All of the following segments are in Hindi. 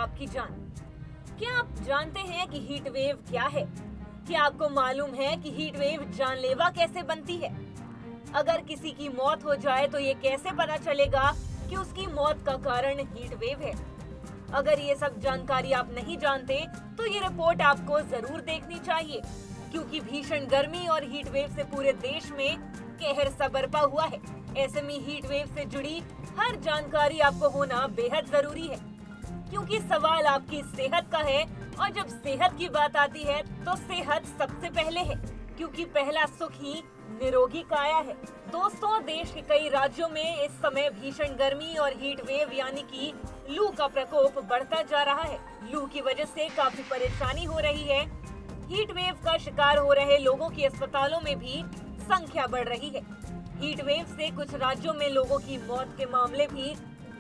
आपकी जान। क्या आप जानते हैं कि हीट वेव क्या है? क्या आपको मालूम है कि हीट वेव जानलेवा कैसे बनती है? अगर किसी की मौत हो जाए तो ये कैसे पता चलेगा कि उसकी मौत का कारण हीट वेव है? अगर ये सब जानकारी आप नहीं जानते तो ये रिपोर्ट आपको जरूर देखनी चाहिए, क्योंकि भीषण गर्मी और हीट वेव से पूरे देश में कहर सा बरपा हुआ है। ऐसे में हीट वेव से जुड़ी हर जानकारी आपको होना बेहद जरूरी है, क्योंकि सवाल आपकी सेहत का है और जब सेहत की बात आती है तो सेहत सबसे पहले है, क्योंकि पहला सुख ही निरोगी काया है। दोस्तों, देश के कई राज्यों में इस समय भीषण गर्मी और हीट वेव यानी कि लू का प्रकोप बढ़ता जा रहा है। लू की वजह से काफी परेशानी हो रही है। हीट वेव का शिकार हो रहे लोगों की अस्पतालों में भी संख्या बढ़ रही है। हीट वेव से कुछ राज्यों में लोगों की मौत के मामले भी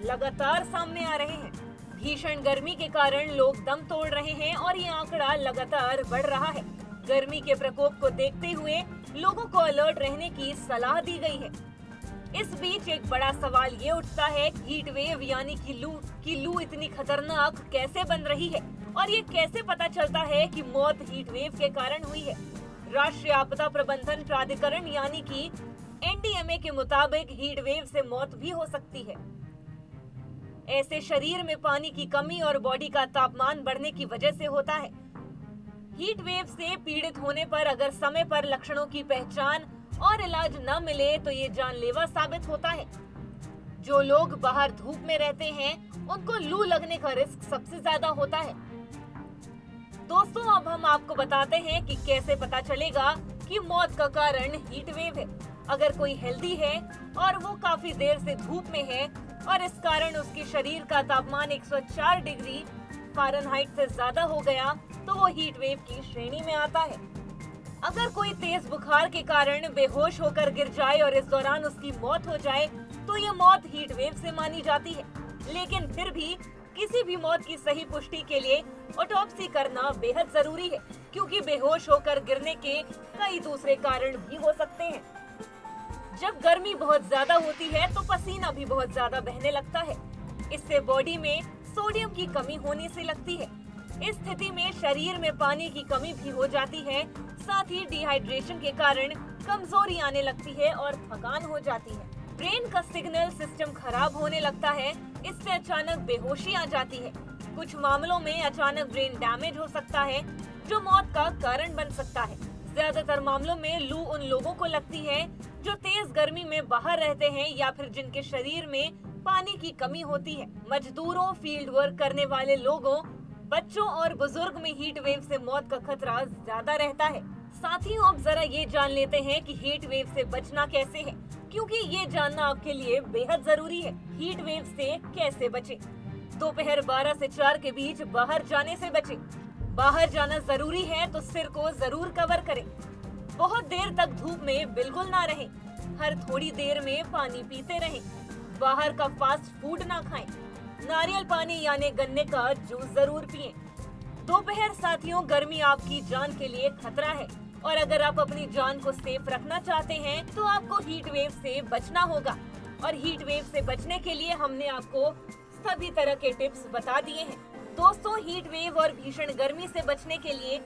लगातार सामने आ रहे हैं। भीषण गर्मी के कारण लोग दम तोड़ रहे हैं और ये आंकड़ा लगातार बढ़ रहा है। गर्मी के प्रकोप को देखते हुए लोगों को अलर्ट रहने की सलाह दी गई है। इस बीच एक बड़ा सवाल ये उठता है कि हीट वेव यानी कि लू इतनी खतरनाक कैसे बन रही है और ये कैसे पता चलता है कि मौत हीट वेव के कारण हुई है। राष्ट्रीय आपदा प्रबंधन प्राधिकरण यानी कि एनडीएमए के मुताबिक हीट वेव से मौत भी हो सकती है। ऐसे शरीर में पानी की कमी और बॉडी का तापमान बढ़ने की वजह से होता है। हीट वेव से पीड़ित होने पर अगर समय पर लक्षणों की पहचान और इलाज न मिले तो ये जानलेवा साबित होता है। जो लोग बाहर धूप में रहते हैं उनको लू लगने का रिस्क सबसे ज्यादा होता है। दोस्तों, अब हम आपको बताते हैं कि कैसे पता चलेगा कि मौत का कारण हीट वेव है। अगर कोई हेल्दी है और वो काफी देर से धूप में है और इस कारण उसके शरीर का तापमान 104 डिग्री फ़ारेनहाइट से ज्यादा हो गया तो वो हीट वेव की श्रेणी में आता है। अगर कोई तेज बुखार के कारण बेहोश होकर गिर जाए और इस दौरान उसकी मौत हो जाए तो ये मौत हीट वेव से मानी जाती है। लेकिन फिर भी किसी भी मौत की सही पुष्टि के लिए ऑटोप्सी करना बेहद जरूरी है, क्योंकि बेहोश होकर गिरने के कई दूसरे कारण भी हो सकते हैं। जब गर्मी बहुत ज्यादा होती है तो पसीना भी बहुत ज्यादा बहने लगता है। इससे बॉडी में सोडियम की कमी होने से लगती है। इस स्थिति में शरीर में पानी की कमी भी हो जाती है। साथ ही डिहाइड्रेशन के कारण कमजोरी आने लगती है और थकान हो जाती है। ब्रेन का सिग्नल सिस्टम खराब होने लगता है। इससे अचानक बेहोशी आ जाती है। कुछ मामलों में अचानक ब्रेन डैमेज हो सकता है, जो मौत का कारण बन सकता है। ज्यादातर मामलों में लू उन लोगों को लगती है जो तेज गर्मी में बाहर रहते हैं या फिर जिनके शरीर में पानी की कमी होती है। मजदूरों, फील्ड वर्क करने वाले लोगों, बच्चों और बुजुर्ग में हीट वेव से मौत का खतरा ज्यादा रहता है। साथियों, अब जरा ये जान लेते हैं कि हीट वेव से बचना कैसे है, क्योंकि ये जानना आपके लिए बेहद जरूरी है। हीट वेव से कैसे बचें? दोपहर 12 से 4 के बीच बाहर जाने से बचें। बाहर जाना जरूरी है तो सिर को जरूर कवर करें। बहुत देर तक धूप में बिल्कुल ना रहें। हर थोड़ी देर में पानी पीते रहें। बाहर का फास्ट फूड ना खाएं। नारियल पानी यानी गन्ने का जूस जरूर पिएं। दोपहर साथियों, गर्मी आपकी जान के लिए खतरा है और अगर आप अपनी जान को सेफ रखना चाहते हैं तो आपको हीट वेव से बचना होगा। और हीट वेव से बचने के लिए हमने आपको सभी तरह के टिप्स बता दिए हैं। दोस्तों, हीट वेव और भीषण गर्मी से बचने के लिए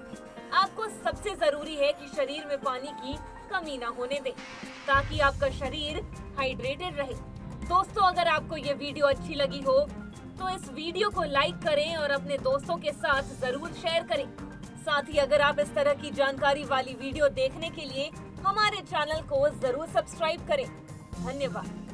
आपको सबसे जरूरी है कि शरीर में पानी की कमी ना होने दें, ताकि आपका शरीर हाइड्रेटेड रहे। दोस्तों, अगर आपको ये वीडियो अच्छी लगी हो तो इस वीडियो को लाइक करें और अपने दोस्तों के साथ जरूर शेयर करें। साथ ही अगर आप इस तरह की जानकारी वाली वीडियो देखने के लिए हमारे चैनल को जरूर सब्सक्राइब करें। धन्यवाद।